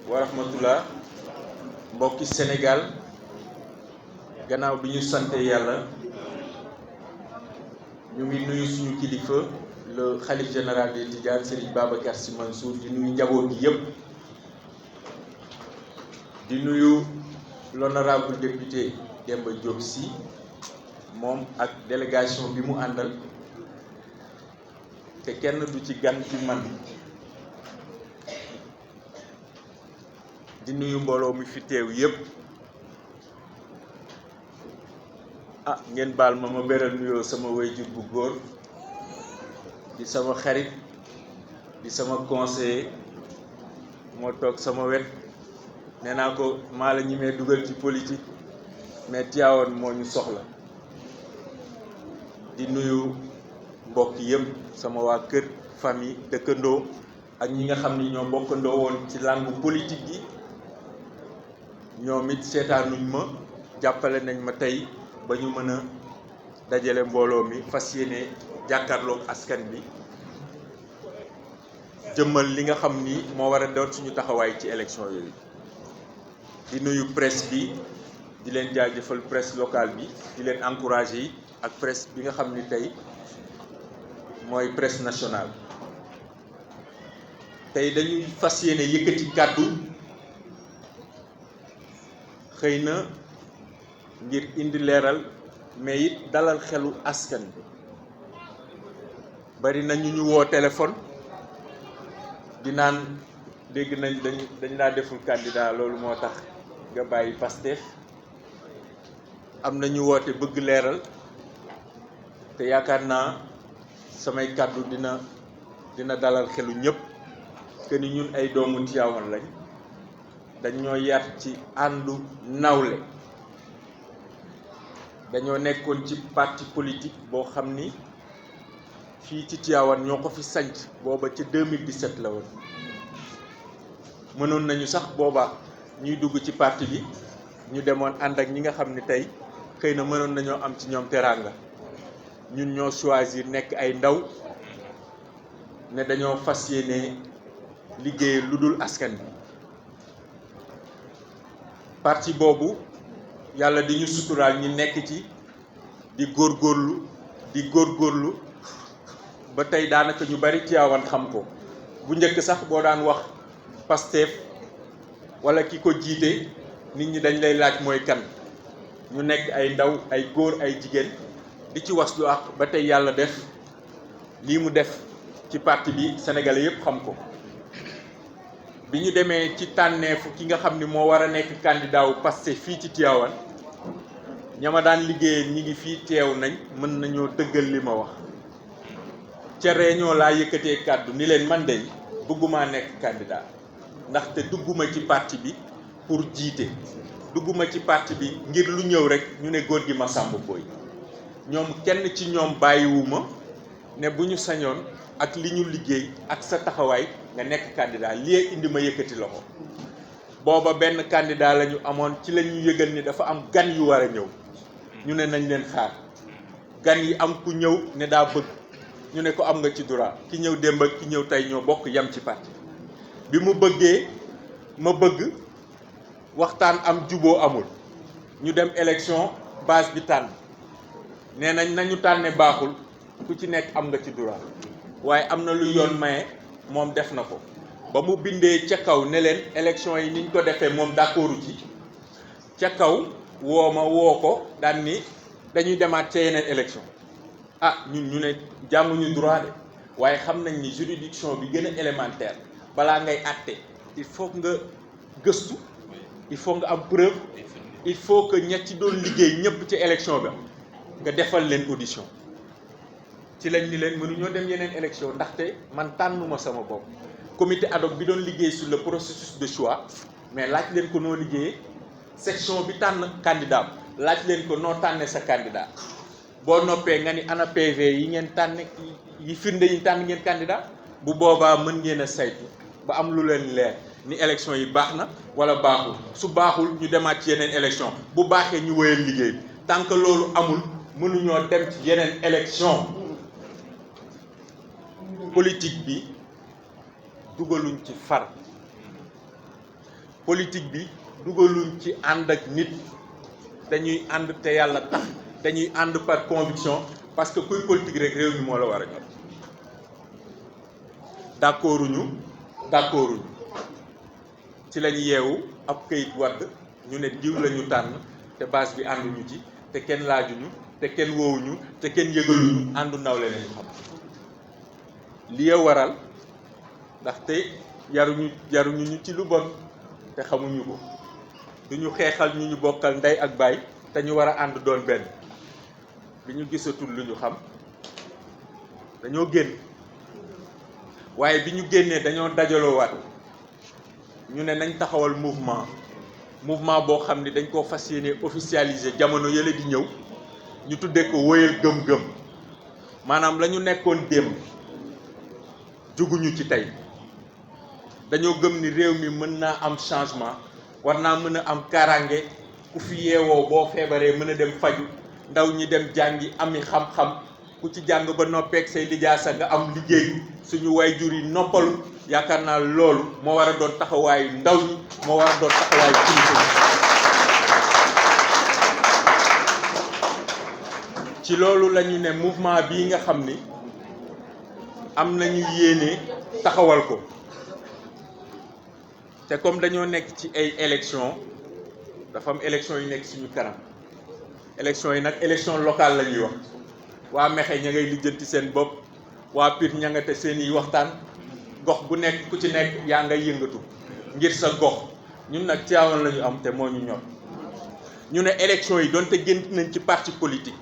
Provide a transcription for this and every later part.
wa rahmatullah mbokki Sénégal gannaaw bi ñu sante yàlla ñu ngi nuyu suñu kilifa le khalife général des Tidianes Serigne Babacar Sy Mansour di nuyu njaboot gi yëpp di nuyu l'honorable député Demba Diop Sy moom ak délégation bi mu àndal te kenn du ci gan ci man di nuyu mbooloo mi fi teew yëpp ngeen baal ma beral nuyoo sama waajur bu góor di sama xarit di sama conseiller moo toog sama wet nee naa ko maa la ñimee dugal ci politique mais Tivaouane moo ñu soxla di nuyu mbokk yëpp sama waa kër famille dëkkandoo ak ñi nga xam ni ñoo bokkandoo woon ci langue politique yi ñoom it seetaanuñ ma jàppale nañ ma tey ba ñu mën a dajale mbooloo mi fas yéene jàkkaarloog askan bi jëmmal li nga xam ni moo war a doon suñu taxawaay ci élection yooyu di nuyu presse bi di leen jaajëfal presse locale bi di leen encourager yi ak presse bi nga xam ni tey mooy presse nationale tey dañuy fas yéene yëkkati kàddu xëy na ngir indi leeral mais it dalal xelu askan bi bari na ñu woo téléphone di naan dégg nañ dañ laa deful candidat loolu moo tax nga bàyyi Pastef am na ñu woote bëgg leeral te yaakaar naa samay kàddu dina dalal xelu ñëpp que ni ñun ay doomu Tivaouane lañ dañ ñoo yar ci àndu nawle dañoo nekkoon ci parti politique boo xam ni fii ci Tivaouane ñoo ko fi sanc booba ci 2017 la woon mënoon nañu sax booba ñuy dugg ci parti bi ñu demoon ànd ak ñi nga xam ni tey xëy na mënoon nañoo am ci ñoom teraanga ñun ñoo choisir nekk ay ndaw ne dañoo fas yéene liggéey lu dul askan bi parti boobu yàlla di ñu suturaal ñi nekk ci di góorgóorlu ba tey daanaka ñu bari Tivaouane xam ko bu njëkk sax boo daan wax Pastef wala ki ko jiite nit ñi dañ lay laaj mooy kan ñu nekk ay ndaw ay góor ay jigéen di ci waslu ak ba tey yàlla def lii mu def ci parti bi sénégalais yëpp xam ko bi ñu demee ci tànneefu ki nga xam ni moo war a nekk candidat wu Pastef fii ci Tivaouane ñama daan liggéeyee ñi ngi fii teew nañ mën nañoo dëggal li ma wax ca réunion laa yëkkatee kàddu ni leen man de bëgguma nekk candidat ndaxte dugguma ci parti bi pour jiite dugguma ci parti bi ngir lu ñëw rek ñu ne góor gi Massamba Boye ñoom kenn ci ñoom bàyyiwuma ne bu ñu sañoon ak li ñu liggéey ak sa taxawaay nga nekk candidat lii indi ma yëkkati loxo booba benn candidat la ñu amoon ci la ñu yëgal ni dafa am gan yu war a ñëw ñu ne nañ leen xaar gan yi am ku ñëw ne daa bëgg ñu ne ko am nga ci droit ki ñëw démb ak ki ñëw tey ñoo bokk yem ci parti bi mu bëggee ma bëgg waxtaan am juboo amul ñu dem élection base bi tànn nee nañ nañu tànne baaxul ku ci nekk am nga ci droit waaye am na lu yoon maye moom def na ko ba mu bindee ca kaw ne leen élection yi niñ ko defee moom d'accordu ci ca kaw woo ko daan ni dañuy demaat ca yeneen élection ñun ñu ne jànguñu droit de waaye xam nañ ni juridiction bi gën a élémentaire balaa ngay àtte il faut nga gëstu il faut nga am preuve il faut que ñett ci doon liggéey ñëpp ci élection bi nga defal leen audition ci lañ ni leen mënuñoo dem yeneen élection ndaxte man tànnuma sama bopp comité ad hoc bi doon liggéey sur le processus de choix mais laaj leen ko noo liggéeyee section bi tànn candidat laaj leen ko noo tànnee sa candidat boo noppee nga ni ana PV yi ngeen tànn yi firnde yi tànn ngeen candidat bu boobaa mën ngeen a saytu ba am lu leen leer ni élection yi baax na wala baaxul su baaxul ñu demaat ci yeneen élection bu baaxee ñu wéyal liggéey bi tant que loolu amul mënuñoo dem ci yeneen élection politique bi dugaluñ ci far politique bi dugaluñ ci ànd ak nit dañuy ànd te yàlla tax dañuy ànd par conviction parce que kuy politique rek réew mi moo la war a ñor d'accorduñu ci lañ yeewu ab këyit wadd ñu ne diw lañu tànn te base bi ànduñu ci te kenn laajuñu te kenn woowuñu te kenn yëgaluñu àndu nawle lañu xam li waral ndaxte yaruñu ñu ci lu bon te xamuñu ko duñu xeexal ñu bokkal ndey ak baay te ñu war a ànd doon benn bi ñu gisatul lu ñu xam dañoo génn waaye bi ñu génnee dañoo dajaloowaat ñu ne nañ taxawal mouvement boo xam ni dañ koo fas yéene officialiser jamono yële di ñëw ñu tuddee ko wóyal gëm-gëm maanaam la ñu nekkoon démb juguñu ci tey dañoo gëm ni réew mi mën naa am changement war naa mën a am kaaraange ku fi yeewoo boo feebaree mën a dem faju ndaw ñi dem jàngi ami xam-xam ku ci jàng ba noppeeg say lijaasa nga am liggéey suñu waajur yi noppalu yaakaar naa loolu moo war a doon taxawaayu ndaw ñi moo war a doon taxawaayu kilifa ci loolu la ñu ne mouvement bii nga xam ni am nañu yéene taxawal ko te comme dañoo nekk ci ay élection dafa am élection yu nekk suñu kanam élection yi nag élection locale la ñuy wax waa Mexe ña ngay lijjanti seen bopp waa Pire ña nga te seen i waxtaan gox bu nekk ku ci nekk yaa ngay yëngatu ngir sa gox ñun nag Tivaouane la ñu am te moo ñu ñor ñu ne élection yi donte génn nañ ci parti politique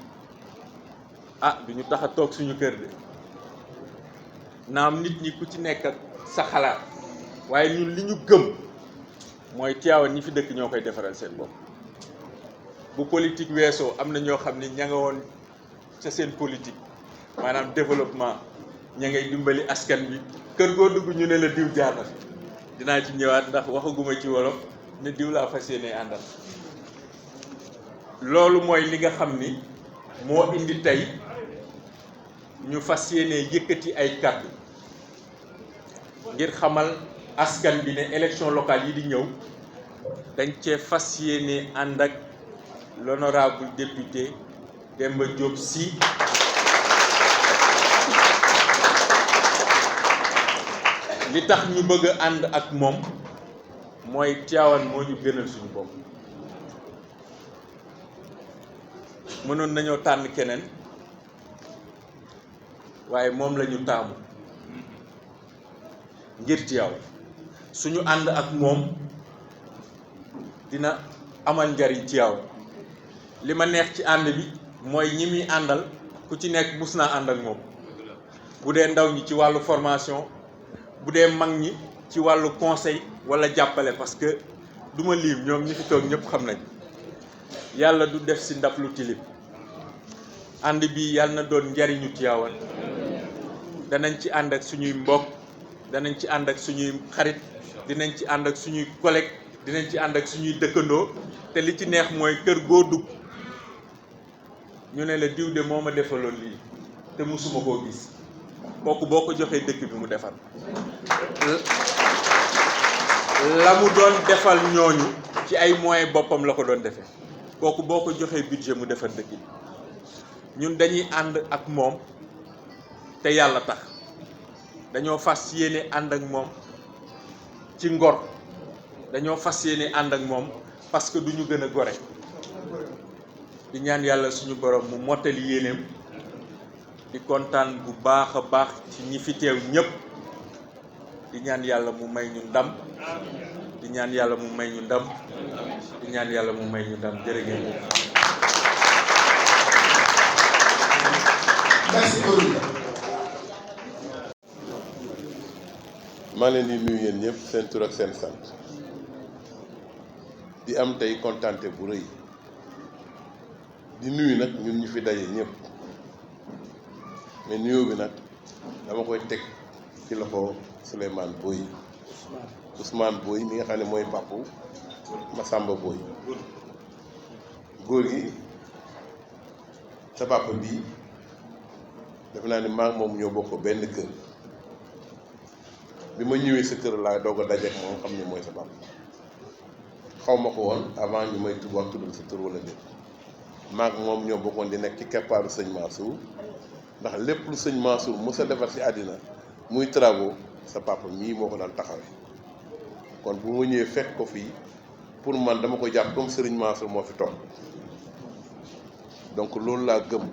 du ñu tax a toog suñu kër de naam nit ñi ku ci nekk ak sa xalaat waaye ñun li ñu gëm mooy Tivaouane ñi fi dëkk ñoo koy defaral seen bopp bu politique weesoo am na ñoo xam ni ña nga woon ca seen politique maanaam développement ña ngay dimbali askan bi kër goo dugg ñu ne la diw jaar na fi dinaa ci ñëwaat ndax waxaguma ci wolof ne diw laa fas yéene àndal loolu mooy li nga xam ni moo indi tey ñu fas yéene yëkkati ay kàddu ngir xamal askan bi ne élection locale yi di ñëw dañ cee fas yéene ànd ak l'honorable député Demba Diop Sy li tax ñu bëgg a ànd ak moom mooy Tivaouane moo ñu gënal suñu bopp mënoon nañoo tànn keneen waaye moom la ñu taamu ngir Tivaouane suñu ànd ak moom dina amal njariñ Tivaouane li ma neex ci ànd bi mooy ñi muy àndal ku ci nekk mus naa ànd ak moom bu dee ndaw ñi ci wàllu formation bu dee mag ñi ci wàllu conseil walla jàppale parce que du ma liim ñoom ñi fi toog ñëpp xam nañ yàlla du def ci ndab lu tilim ànd bi yàlla na doon njariñu Tivaouane danañ ci ànd ak suñuy mbokk danañ ci ànd ak suñuy xarit dinañ ci ànd ak suñuy collègue dinañ ci ànd ak suñuy dëkkandoo te li ci neex mooy kër goo dugg ñu ne la diw de moo ma defaloon lii te musuma koo gis kooku boo ko joxee dëkk bi mu defar la mu doon defal ñooñu ci ay moyens boppam la ko doon defee kooku boo ko joxee budget mu defar dëkk bi ñun dañuy ànd ak moom te yàlla tax dañoo fas yéene ànd ak moom ci ngor dañoo fas yéene ànd ak moom parce que du ñu gën a gore di ñaan yàlla suñu borom mu mottali yéeneem di kontaan bu baax a baax ci ñi fi teew ñëpp di ñaan yàlla mu may ñu ndam di ñaan yàlla mu may ñu ndam di ñaan yàlla mu may ñu ndam jërë ngeen jëf. Merci beaucoup. maa leen di nuyu yéen ñëpp seen tur ak seen sant di am tey kontaante bu rëy di nuyu nag ñun ñu fi daje ñëpp mais nuyoo bi nag dama koy teg ci loxo Souleymane Boye Ousmane Boye mi nga xam ne mooy pàppu Massamba Boye góor gi sa papa bii defe naa ne maa moom ñoo bokk benn kër bi ma ñëwee sa kër laa doog a dajeek moom xam ne mooy sa papa xaw ma ko woon avant ñu may wax tuddal sa tur wala déet maag moom ñoo bokkoon di nekk ci keppaaru sëñ Mansour ndax lépp lu sëñ Mansour mos a defar ci àddina muy travaux sa papa mii moo ko daan taxawee kon bu ma ñëwee fekk ko fii pour man dama ko jàpp comme sëriñ Mansour moo fi toog donc loolu laa gëm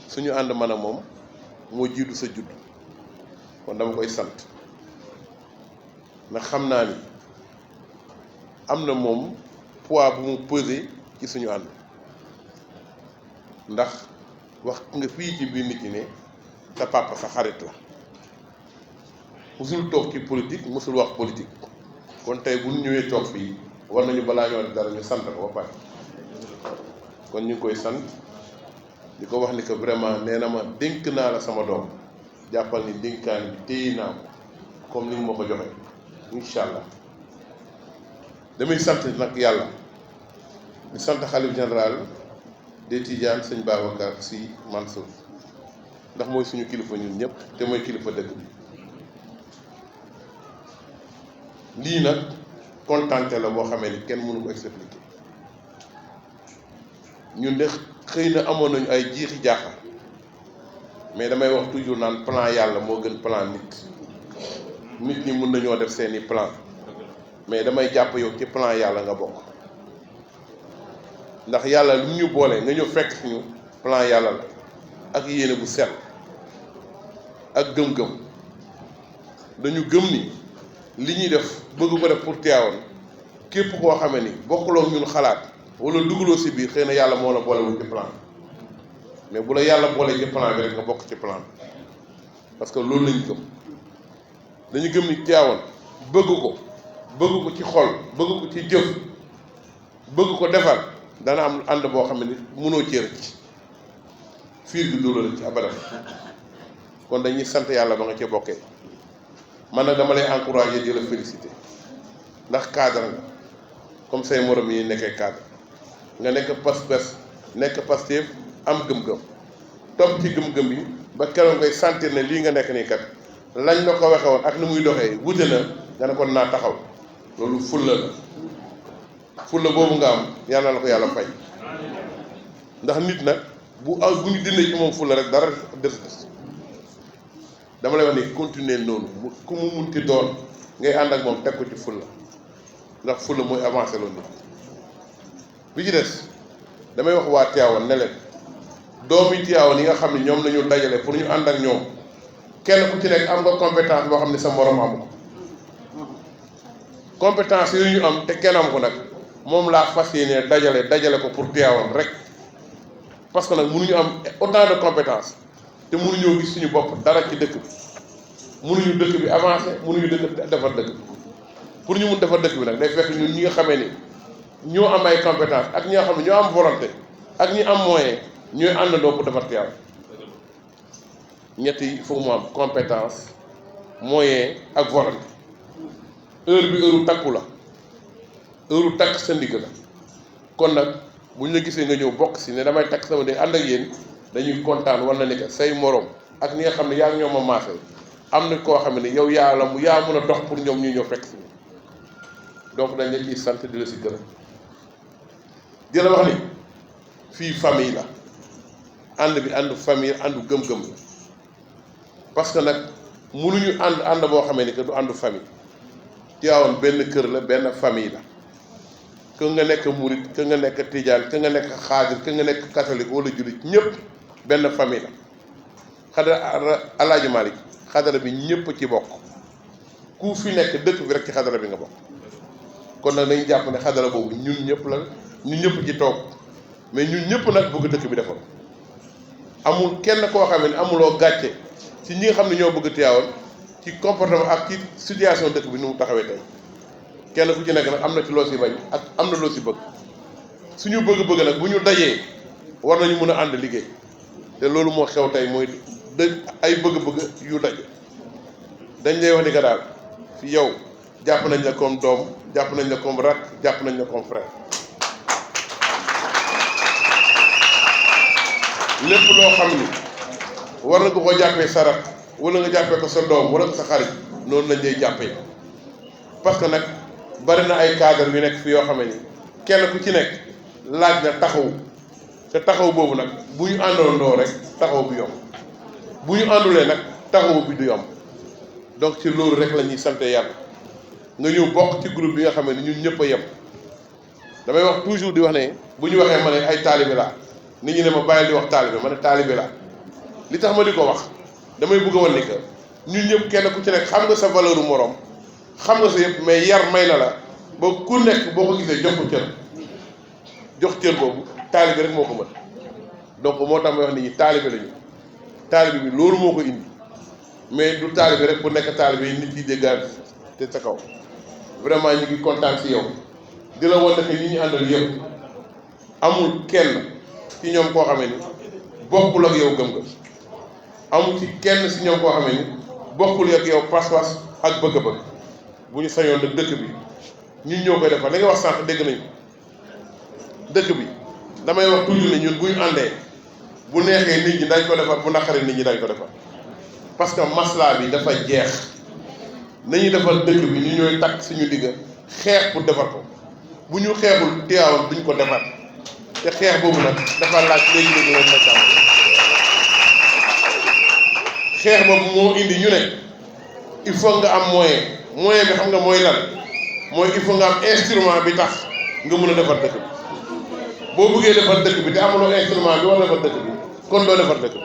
suñu ànd man a moom moo jiitu sa judd kon dama koy sant ndax xam naa ni am na moom poids bu mu pesé ci suñu ànd ndax wax nga fii ci biir nit ñi ne sa papa sa xarit la musul toog ci politique musul wax politique kon tey bu ñu ñëwee toog fii war nañu balaa ñoo def dara ñu sant ko ba pare kon ñu ngi koy sant di ko wax ni que vraiment nee na ma dénk naa la sama doom jàppal ni dénkaan bi téye naa ko comme ni nga ma ko joxe incha allah damay sant nag yàlla di sant xalif général des Tidianes sëñ Babacar Sy Mansour ndax mooy suñu kilifa ñun ñëpp te mooy kilifa dëkk bi lii nag kontante la boo xamee ni kenn mënu ko expliquer ñun de xëy na amoon nañu ay jiixi jaaxa mais damay wax toujours naan plan yàlla moo gën plan nit ñi mën nañoo def seeni plan mais damay jàpp yow ci plan yàlla nga bokk ndax yàlla lu ñu boole nga ñëw fekk suñu plan yàlla la ak yéene bu sell ak gëm-gëm dañu gëm ni li ñuy def bëgg ko def pour Tivaouane képp koo xamee ni bokkuloo ñun xalaat wala dugaloo si biir xëy na yàlla moo la boolewul ci plan mais bu la yàlla boolee ci plan bi rek nga bokk ci plan parce que loolu lañu gëm dañu gëm ni Tivaouane bëgg ko ci xol bëgg ko ci jëf bëgg ko defar dana am ànd boo xam ne mënoo cee rëcc fiir gi dóola rëcc abadan kon dañuy sant yàlla ba nga ci bokkee man nag dama lay encourager di la féliciter ndax cadre nga comme say morom yi nekkee cadre nga nekk pas-pas nekk Pastef am gëm-gëm topp ci gëm-gëm bi ba keroog ngay sentir ne lii nga nekk nii kat lañ la ko waxe woon ak ni muy doxee wute na nga ne kon naa taxaw loolu fulla la fulla boobu nga am yàlla la ko yàlla fay ndax nit nag bu ñu dindee ci moom fulla rek dara des dama lay wax ni continuer noonu ku mu munti doon ngay ànd ak moom teg ko ci fulla ndax fulla mooy avancé loolu nit bi ci des damay wax waa Tivaouane ne leen doomi Tivaouane yi nga xam ne ñoom la ñu dajale pour ñu ànd ak ñoom kenn ku ci nekk am nga compétence boo xam ne sa morom amu ko compétence yooyu ñu am te kenn am ko nag moom laa fas yéene dajale ko pour Tivaouane rek parce que nag mënuñu am autant de compétence te mënuñoo gis suñu bopp dara ci dëkk bi mënuñu dëkk bi avancé mënuñu defar dëkk bi pour ñu mun defar dëkk bi nag day fekk ñun ñi nga xamee ni ñoo am ay compétence ak ñi nga xam ne ñoo am volonté ak ñi am moyen ñooy àndandoo pour defar Tivaouane ñett yi foog mu am compétence moyen ak volonté heure bi heure takku la heure takk sa ndigg la kon nag bu ñu la gisee nga ñëw bokk si ne damay takk sama ndigg ànd ak yéen dañuy kontaan war na ni que say morom ak ñi nga xam ne yaa ngi ñoom a maase am na koo xam ne yow yaa mën a dox pour ñoom ñu ñëw fekk si donc dañ la ciy sant di la si gërëm di la wax ni fii famille la ànd bi àndu famille àndu gëm-gëm la parce que nag mënuñu ànd boo xamee ni que du àndu famille Tivaouane benn kër la benn famille la que nga nekk murit que nga nekk tijaan que nga nekk xaadir que nga nekk catholique wala jullit ñëpp benn famille la xadara Alaaji Malick xadara bi ñëpp ci bokk ku fi nekk dëkk bi rek ci xadara bi nga bokk kon nag dañu jàpp ne xadara boobu ñun ñëpp la ñun ñëpp ci toog mais ñun ñëpp nag bëgg dëkk bi defar amul kenn koo xam ne amuloo gàcce ci ñi nga xam ne ñoo bëgg Tivaouane ci comportement ak ci situation dëkk bi ni mu taxawee tey kenn ku ci nekk nag am na ci loo si bañ ak am na loo si bëgg suñu bëgg-bëgg nag bu ñu dajee war nañu mën a ànd liggéey te loolu moo xew tey mooy ay bëgg-bëgg yu daje dañ lay wax ni que daal fi yow jàpp nañ la comme doom jàpp nañ la comme rak jàpp nañ la comme frère lépp loo xam ni war na ko ko jàppee sa rak wala nga jàppee ko sa doom wala ko sa xarit noonu lañ lay jàppee parce que nag bari na ay cadre yu nekk fi yoo xam ne ni kenn ku ci nekk laaj na taxaw te taxaw boobu nag bu ñu àndandoo rek taxaw bi yomb bu ñu àndulee nag taxaw bi du yomb donc ci loolu rek la ñuy sant yàlla nga ñëw bokk ci groupe bi nga xam ne ñun ñëpp a yem damay wax toujours di wax ne bu ñu waxee ma ne ay taalibe laa nit ñi ne ma bàyyil di wax taalibe ma ne taalibe laa li tax ma di ko wax damay bëgg a wan ni que ñun ñëpp kenn ku ci nekk xam nga sa valeur moroom xam nga sa yëpp mais yar may na la ba ku nekk boo ko gisee jox ko cër jox cër boobu taalibe rek moo ko mën donc moo tax may wax nit ñi taalibe lañu taalibe bi loolu moo ko indi mais du taalibe rek bu nekk taalibe yi nit yi déggal te sa kaw vraiment ñu ngi kontaan si yow di la wan ne ñi ñu àndal yëpp amul kenn ci ñoom koo xamee ni bokkul ak yow gëm-gëm amul ci kenn si ñoom koo xamee ni bokkul ak yow pas-pas ak bëgg-bëgg bu ñu sañoon nag dëkk bi ñun ñoo koy defar li nga wax sànq dégg nañu dëkk bi damay wax toujours ne ñun bu ñu àndee bu neexee nit ñi dañ ko defar bu naqaree nit ñi dañ ko defar parce que maslaa bi dafa jeex nañu defar dëkk bi ñu ñooy takk suñu digg xeex pour defar ko bu ñu xeexul Tivaouane duñ ko defar te xeex boobu nag dafa laaj léegi-léegi leen nekkal xeex boobu moo indi ñu ne il faut nga am moyen bi xam nga mooy lan mooy il faut nga am instrument bi tax nga mun a defar dëkk bi boo bëggee defar dëkk bi te amuloo instrument bi war defar dëkk bi kon doo defar dëkk bi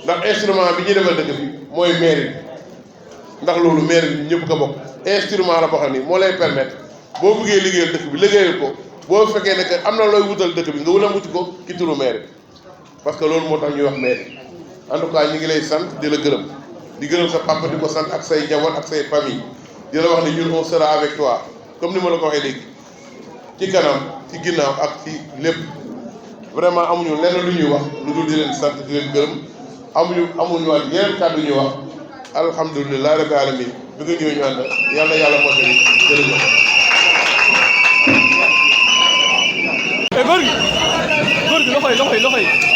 ndax instrument bi ñuy defar dëkk bi mooy mairie bi ndax loolu mairie bi ñëpp ko bokk instrument la boo xam ni moo lay permettre boo bëggee liggéeyal dëkk bi liggéeyal ko boo fekkee ne que am na looy wutal dëkk bi nga wula wuti ko ci turu mairie bi parce que loolu moo tax ñuy wax mairie en tout cas ñu ngi lay sant di la gërëm di gërëm sa papa di ko sant ak say njaboot ak say famille di la wax ne ñun on sera avec toi comme ni ma la ko waxee léegi ci kanam ci ginnaaw ak ci lépp vraiment amuñu lenn lu ñuy wax lu dul di leen sant di leen gërëm amuñu waat yeneen kàddu ñuy wax alhamdulilah rabbil alamin bi nga ñëw ñu ànd yàlla yàlla moo tax jërëjëf. góor gi loxo yi